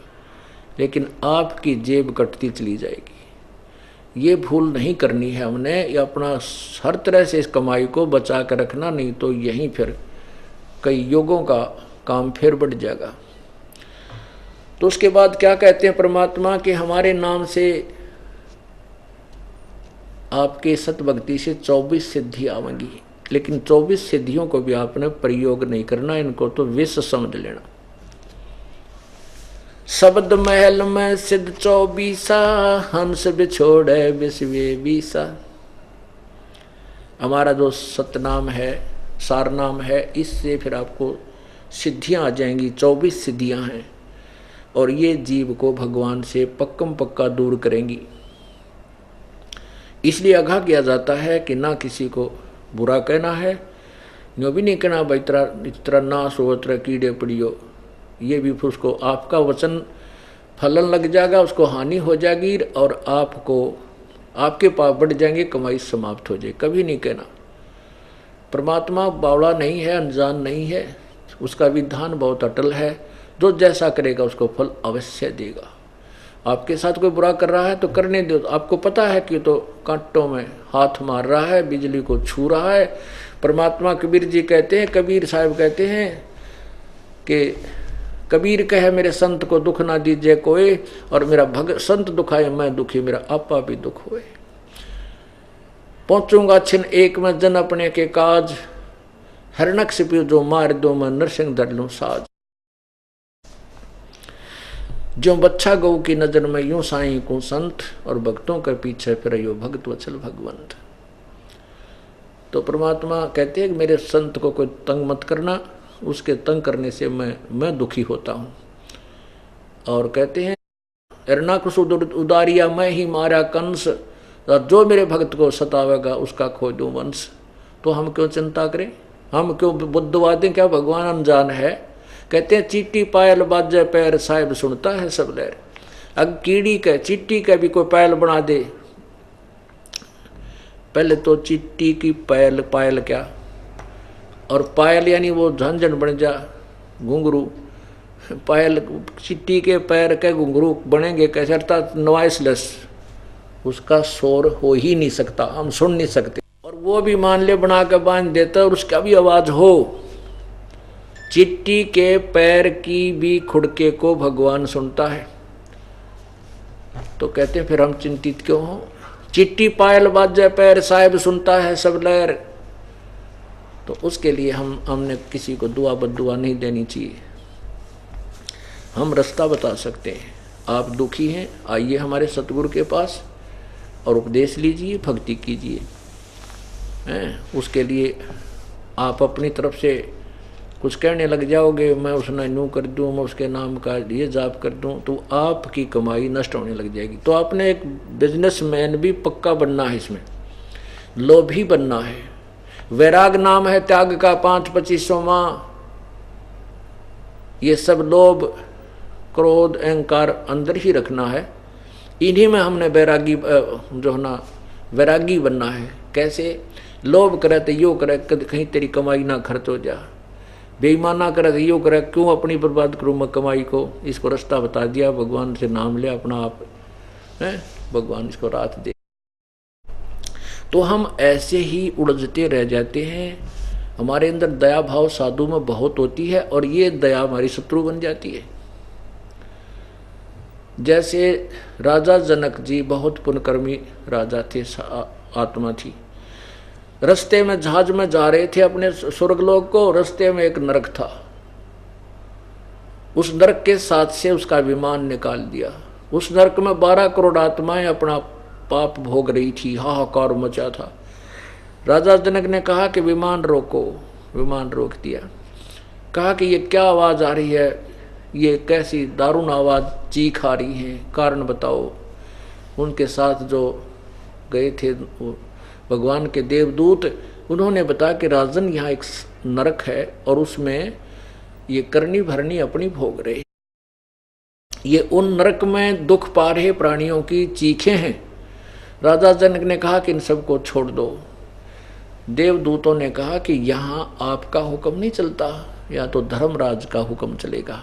लेकिन आपकी जेब कटती चली जाएगी। ये भूल नहीं करनी है हमने, ये अपना हर तरह से इस कमाई को बचा कर रखना, नहीं तो यहीं फिर कई युगों का काम फिर बढ़ जाएगा। तो उसके बाद क्या कहते हैं परमात्मा के हमारे नाम से, आपके सतभक्ति से 24 सिद्धि आवेंगी, लेकिन 24 सिद्धियों को भी आपने प्रयोग नहीं करना, इनको तो विष समझ लेना। शब्द महल में सिद्ध 24, हंस बिछोड़े विश्वे बीसा। हमारा जो सतनाम है, सारनाम है, इससे फिर आपको सिद्धियां आ जाएंगी। 24 सिद्धियां हैं, और ये जीव को भगवान से पक्कम पक्का दूर करेंगी। इसलिए आगाह किया जाता है कि ना किसी को बुरा कहना है, यूँ भी नहीं कहना भाई इतना नाश हो, इतना कीड़े पड़ियो। ये भी फिर उसको आपका वचन फलन लग जाएगा, उसको हानि हो जाएगी, और आपके पाप बढ़ जाएंगे, कमाई समाप्त हो जाए। कभी नहीं कहना। परमात्मा बावड़ा नहीं है, अनजान नहीं है, उसका विधान बहुत अटल है। जो जैसा करेगा उसको फल अवश्य देगा। आपके साथ कोई बुरा कर रहा है तो करने दो, आपको पता है कि तो कांटों में हाथ मार रहा है, बिजली को छू रहा है। परमात्मा कबीर जी कहते हैं, कबीर साहब कहते हैं कि कबीर कहे मेरे संत को दुख ना दीजिए कोई, और मेरा संत दुखाए मैं दुखी, मेरा आपा भी दुख होए। पहुंचूंगा छिन एक में जन अपने के काज, हरणक सिपी जो मार दो मैं नरसिंह धर लूं साज। जो बच्चा गौ की नजर में यूं साईं को संत, और भक्तों के पीछे फिर यो भक्त वचल भगवंत। तो परमात्मा कहते हैं कि मेरे संत को कोई तंग मत करना, उसके तंग करने से मैं दुखी होता हूँ। और कहते हैं एरनाकुश उदारिया मैं ही मारा कंस, और जो मेरे भक्त को सतावेगा उसका खो दूं वंश। तो हम क्यों चिंता करें, हम क्यों बुद्धवादी, क्या भगवान अनजान है? कहते हैं चीटी पायल बाजे पैर, साहिब सुनता है सब लहर। अब कीड़ी का चीटी का भी कोई पायल बना दे, पहले तो चीटी की पायल क्या, और पायल यानी वो झंझन बन जा घुंघरू। पायल चीटी के पैर के घुंघरू बनेंगे कैसे, अर्थात नॉइसलेस, उसका शोर हो ही नहीं सकता, हम सुन नहीं सकते। और वो भी मान ले बना के बांध देता और उसका भी आवाज हो। चिट्टी के पैर की भी खुड़के को भगवान सुनता है। तो कहते हैं फिर हम चिंतित क्यों हो? चिट्टी पायल बाजे पैर, साहिब सुनता है सब लहर। तो उसके लिए हमने किसी को दुआ बद्दुआ नहीं देनी चाहिए। हम रास्ता बता सकते हैं। आप दुखी हैं, आइए हमारे सतगुरु के पास और उपदेश लीजिए, भक्ति कीजिए। उसके लिए आप अपनी तरफ से कुछ कहने लग जाओगे, मैं उसने यूँ कर दूँ, मैं उसके नाम का ये जाप कर दूँ, तो आपकी कमाई नष्ट होने लग जाएगी। तो आपने एक बिजनेसमैन भी पक्का बनना है, इसमें लोभी बनना है। वैराग नाम है त्याग का 5-25वां। ये सब लोभ क्रोध अहंकार अंदर ही रखना है, इन्हीं में हमने वैरागी जो है ना वैरागी बनना है। कैसे? लोभ करे तो यो करे कहीं तेरी कमाई ना खर्च हो जा, बेईमाना करे तो यो करे क्यों अपनी बर्बाद करूँ मैं कमाई को। इसको रास्ता बता दिया, भगवान से नाम लिया अपना आप है, भगवान इसको रात दे। तो हम ऐसे ही उलझते रह जाते हैं। हमारे अंदर दया भाव साधु में बहुत होती है और ये दया हमारी शत्रु बन जाती है। जैसे राजा जनक जी बहुत पुण्यकर्मी राजा थे, आत्मा थी। रास्ते में जहाज में जा रहे थे अपने स्वर्गलोक को, रास्ते में एक नरक था। उस नरक के साथ से उसका विमान निकाल दिया। उस नरक में 12 करोड़ आत्माएं अपना पाप भोग रही थी, हाहाकार मचा था। राजा जनक ने कहा कि विमान रोको। विमान रोक दिया। कहा कि ये क्या आवाज़ आ रही है, ये कैसी दारुण आवाज़ चीख आ रही है, कारण बताओ। उनके साथ जो गए थे भगवान के देवदूत, उन्होंने बताया कि राजन यहाँ एक नरक है और उसमें ये करनी भरनी अपनी भोग रहे, ये उन नरक में दुख पा रहे प्राणियों की चीखें हैं। राजा जनक ने कहा कि इन सबको छोड़ दो। देवदूतों ने कहा कि यहाँ आपका हुक्म नहीं चलता, या तो धर्मराज का हुक्म चलेगा।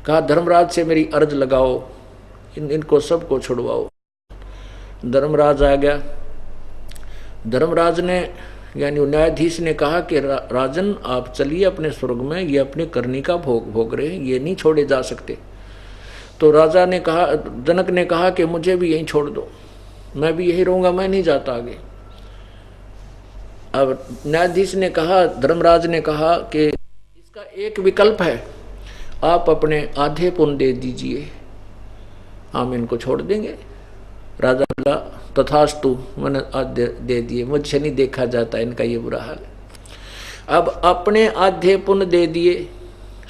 कहा धर्मराज से मेरी अर्ज लगाओ, इनको सबको छुड़वाओ। धर्मराज आ गया। धर्मराज ने यानी न्यायाधीश ने कहा कि राजन आप चलिए अपने स्वर्ग में, ये अपने करनी का भोग रहे हैं, ये नहीं छोड़े जा सकते। तो राजा ने कहा, जनक ने कहा कि मुझे भी यहीं छोड़ दो, मैं भी यही रहूँगा, मैं नहीं जाता आगे। अब न्यायाधीश ने कहा, धर्मराज ने कहा कि इसका एक विकल्प है, आप अपने आधे पुण्य दे दीजिए, हम इनको छोड़ देंगे। राजा बोला तथास्तु, मैंने आधे दे दिए, मुझसे नहीं देखा जाता इनका ये बुरा हाल। अब अपने आधे पुण्य दे दिए,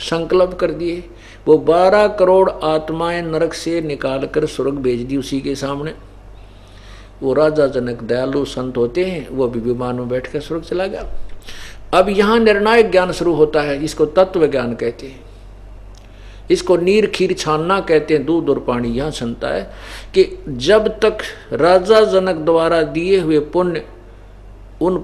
संकल्प कर दिए। वो 12 करोड़ आत्माएं नरक से निकाल कर स्वर्ग भेज दी उसी के सामने। वो राजा जनक दयालु संत होते हैं, वो भी विमान में बैठ कर स्वर्ग चला गया। अब यहाँ निर्णायक ज्ञान शुरू होता है, इसको तत्व ज्ञान कहते हैं, इसको नीर खीर छानना कहते हैं। दूध और पानी यहाँ छनता है कि जब तक राजा जनक द्वारा दिए हुए पुण्य उन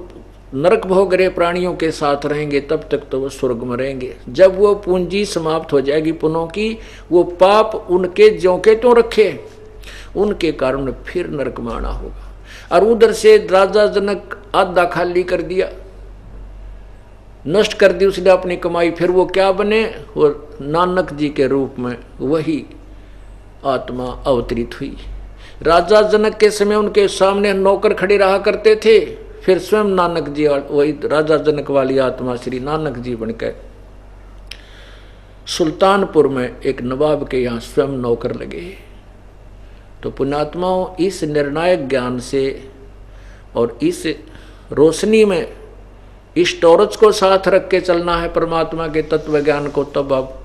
नरक भोग रहे प्राणियों के साथ रहेंगे, तब तक तो वो स्वर्ग में रहेंगे। जब वो पूंजी समाप्त हो जाएगी पुण्यों की, वो पाप उनके ज्यों के त्यों रखे, उनके कारण फिर नरक में आना होगा। और उधर से राजा जनक आधा खाली कर दिया, नष्ट कर दी उसने अपनी कमाई। फिर वो क्या बने? वो नानक जी के रूप में वही आत्मा अवतरित हुई। राजा जनक के समय उनके सामने नौकर खड़े रहा करते थे, फिर स्वयं नानक जी वही राजा जनक वाली आत्मा श्री नानक जी बनकर सुल्तानपुर में एक नवाब के यहाँ स्वयं नौकर लगे। तो पुण्यात्माओं, इस निर्णायक ज्ञान से और इस रोशनी में इस टॉर्च को साथ रख के चलना है परमात्मा के तत्व ज्ञान को, तब आप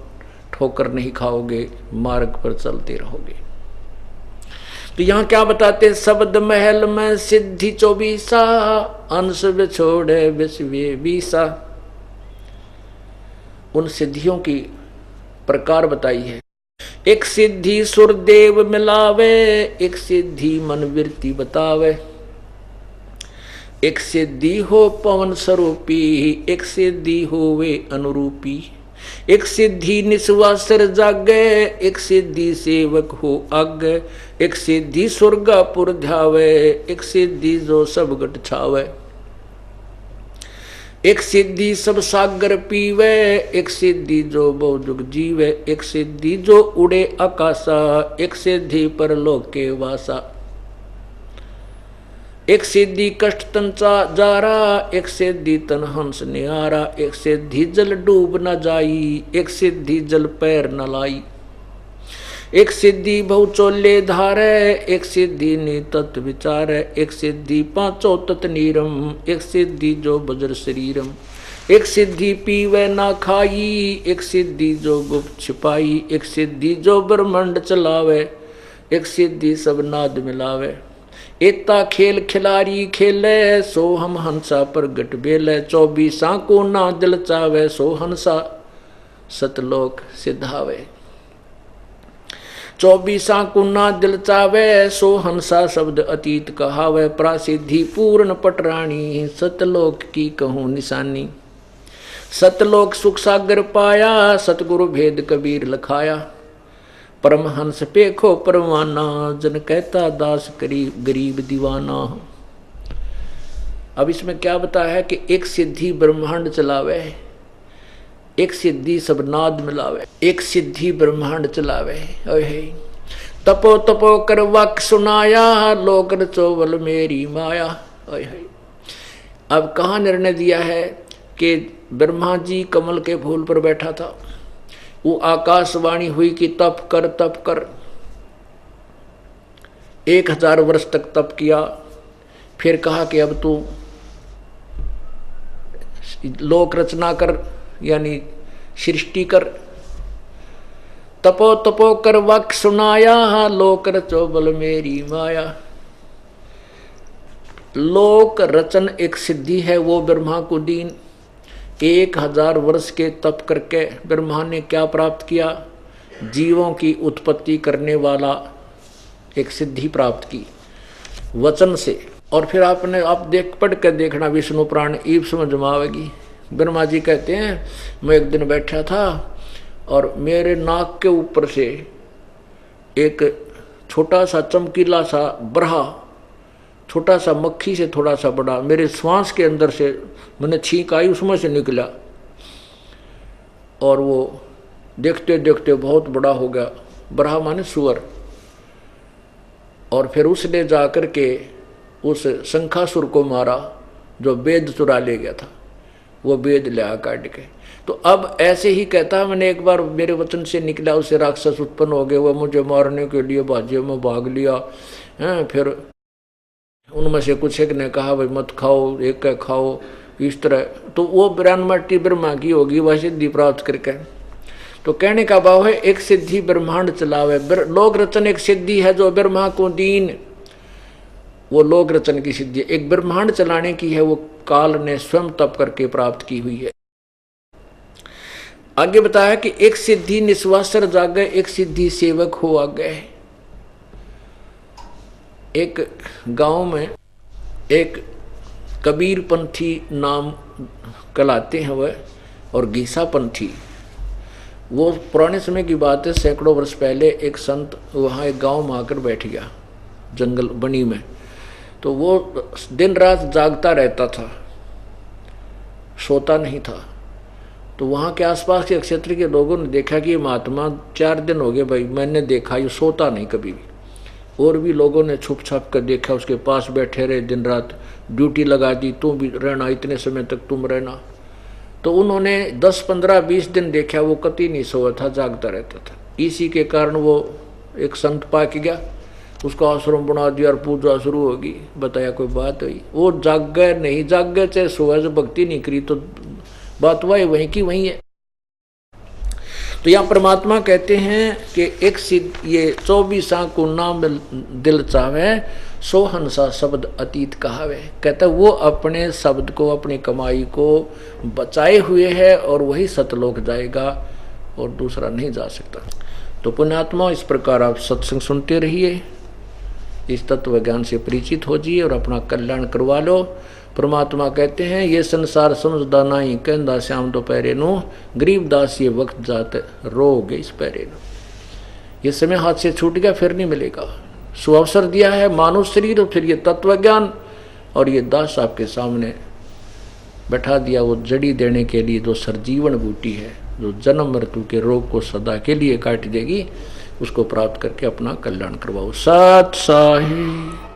ठोकर नहीं खाओगे, मार्ग पर चलते रहोगे। तो यहाँ क्या बताते? शब्द महल में सिद्धि 24, अंश छोड़े विश्व 20। उन सिद्धियों की प्रकार बताई है। एक सिद्धि सुरदेव मिलावे, एक सिद्धि मन वृत्ति बतावे, एक सिद्धि हो पवन स्वरूपी, एक सिद्धि हो वे अनुरूपी, एक सिद्धि निस्वासर जागे, एक सिद्धि सेवक हो आगे, एक सिद्धि स्वर्गापुर ध्यावे, एक सिद्धि जो सब गट छावे, एक सिद्धि सब सागर पीवे, एक सिद्धि जो बहुजुग जीवे, एक सिद्धि जो उड़े आकाशा, एक सिद्धि परलोक के वासा, एक सिद्धि कष्ट तन जारा, एक सिद्धि तन हंस निहारा, एक सिद्धि जल डूब न जाई, एक सिद्धि जल पैर न लाई, एक सिद्धि बहुचोले धारे, एक सिद्धि नितत विचार, एक सिद्धि पांचों तत् नीरम, एक सिद्धि जो बज्र शरीरम, एक सिद्धि पीवे ना खाई, एक सिद्धि जो गुप्त छिपाई, एक सिद्धि जो ब्रह्मांड चलावे, एक सिद्धि सब नाद मिलावे। एता खेल खिलारी खेले, सो हम हंसा प्रगट बेले, 24 को ना दिल चावे, सो हंसा सतलोक सिधावे। 24 को ना दिल चावे, सो हंसा शब्द अतीत कहावे, प्रासिद्धि पूर्ण पटरानी, सतलोक की कहूँ निशानी। सतलोक सुख सागर पाया, सतगुरु भेद कबीर लखाया, परमहंस पेखो परवाना, जन कहता दास करीब गरीब दीवाना। अब इसमें क्या बताया है कि एक सिद्धि ब्रह्मांड चलावे, एक सिद्धि सब नाद मिलावे, एक सिद्धि ब्रह्मांड चलावे। तपो तपो कर वाक सुनाया, लोक रचोवल मेरी माया। अब कहाँ निर्णय दिया है कि ब्रह्मा जी कमल के फूल पर बैठा था, वो आकाशवाणी हुई कि तप कर तप कर। 1000 वर्ष तक तप किया, फिर कहा कि अब तू लोक रचना कर, यानी सृष्टि कर। तपो तपो कर वाक सुनाया, लोक रचो बल मेरी माया। लोक रचन एक सिद्धि है, वो ब्रह्मा को दीन। 1000 वर्ष के तप करके ब्रह्मा ने क्या प्राप्त किया? जीवों की उत्पत्ति करने वाला एक सिद्धि प्राप्त की वचन से। और फिर आप देख पढ़ कर देखना विष्णु पुराण, ईब समझ में आवेगी। ब्रह्मा जी कहते हैं, मैं एक दिन बैठा था और मेरे नाक के ऊपर से एक छोटा सा चमकीला सा बरहा, छोटा सा मक्खी से थोड़ा सा बड़ा, मेरे श्वास के अंदर से मैंने छींक आई, उसमें से निकला और वो देखते देखते बहुत बड़ा हो गया। बरहा माने सुअर। और फिर उसने जाकर के उस शंखासुर को मारा जो वेद चुरा ले गया था, वो वेद लिया काट के। तो अब ऐसे ही कहता, मैंने एक बार मेरे वचन से निकला, उससे राक्षस उत्पन्न हो गए, वह मुझे मारने के लिए बाजे में भाग लिया। फिर उनमें से कुछ एक ने कहा भाई मत खाओ, एक का खाओ, इस तरह। तो वो 92 ब्रह्मा की होगी वह सिद्धि प्राप्त करके। तो कहने का भाव है, एक सिद्धि ब्रह्मांड चलावे। लोक रचन एक सिद्धि है जो ब्रह्मा को दीन, वो लोक रचन की सिद्धि। एक ब्रह्मांड चलाने की है, वो काल ने स्वयं तप करके प्राप्त की हुई है। आगे बताया कि एक सिद्धि निस्वासर जागे, एक सिद्धि सेवक हो आगे। एक गांव में एक कबीर पंथी नाम कहलाते हैं वह, और गीसा पंथी। वो पुराने समय की बात है, सैकड़ों वर्ष पहले एक संत वहाँ एक गांव में आकर बैठ गया जंगल बनी में। तो वो दिन रात जागता रहता था, सोता नहीं था। तो वहाँ के आसपास के क्षेत्र के लोगों ने देखा कि ये महात्मा 4 दिन हो गए भाई, मैंने देखा ये सोता नहीं कभी भी। और भी लोगों ने छुप छाप कर देखा, उसके पास बैठे रहे दिन रात, ड्यूटी लगा दी, तुम भी रहना, इतने समय तक तुम रहना। तो उन्होंने 10, 15, 20 दिन देखा, वो कतई नहीं सोया था, जागता रहता था। इसी के कारण वो एक संत पाक गया, उसका आश्रम बना दिया और पूजा शुरू होगी। बताया कोई बात हुई? वो जागे नहीं, जागे चाहे सोया, जो भक्ति नहीं करी तो बात वही की वही है। तो यहाँ परमात्मा कहते हैं कि एक सिद्ध ये 24 को नाम दिल चावे, सो हंसा शब्द अतीत कहावे। कहता वो अपने शब्द को, अपनी कमाई को बचाए हुए है और वही सतलोक जाएगा और दूसरा नहीं जा सकता। तो पुण्यात्मा, इस प्रकार आप सत्संग सुनते रहिए, इस तत्व ज्ञान से परिचित हो जाइए और अपना कल्याण करवा लो। परमात्मा कहते हैं, ये संसार समझदा नहीं, कहंदा श्याम दोपहरे नो, गरीबदास ये वक्त जात रोगे इस पैरे नो। ये समय हाथ से छूट गया, फिर नहीं मिलेगा। सुअवसर दिया है मानव शरीर और फिर ये तत्व ज्ञान, और ये दास आपके सामने बैठा दिया वो जड़ी देने के लिए, जो सरजीवन बूटी है, जो जन्म मृत्यु के रोग को सदा के लिए काट देगी, उसको प्राप्त करके अपना कल्याण करवाओ। सत साही।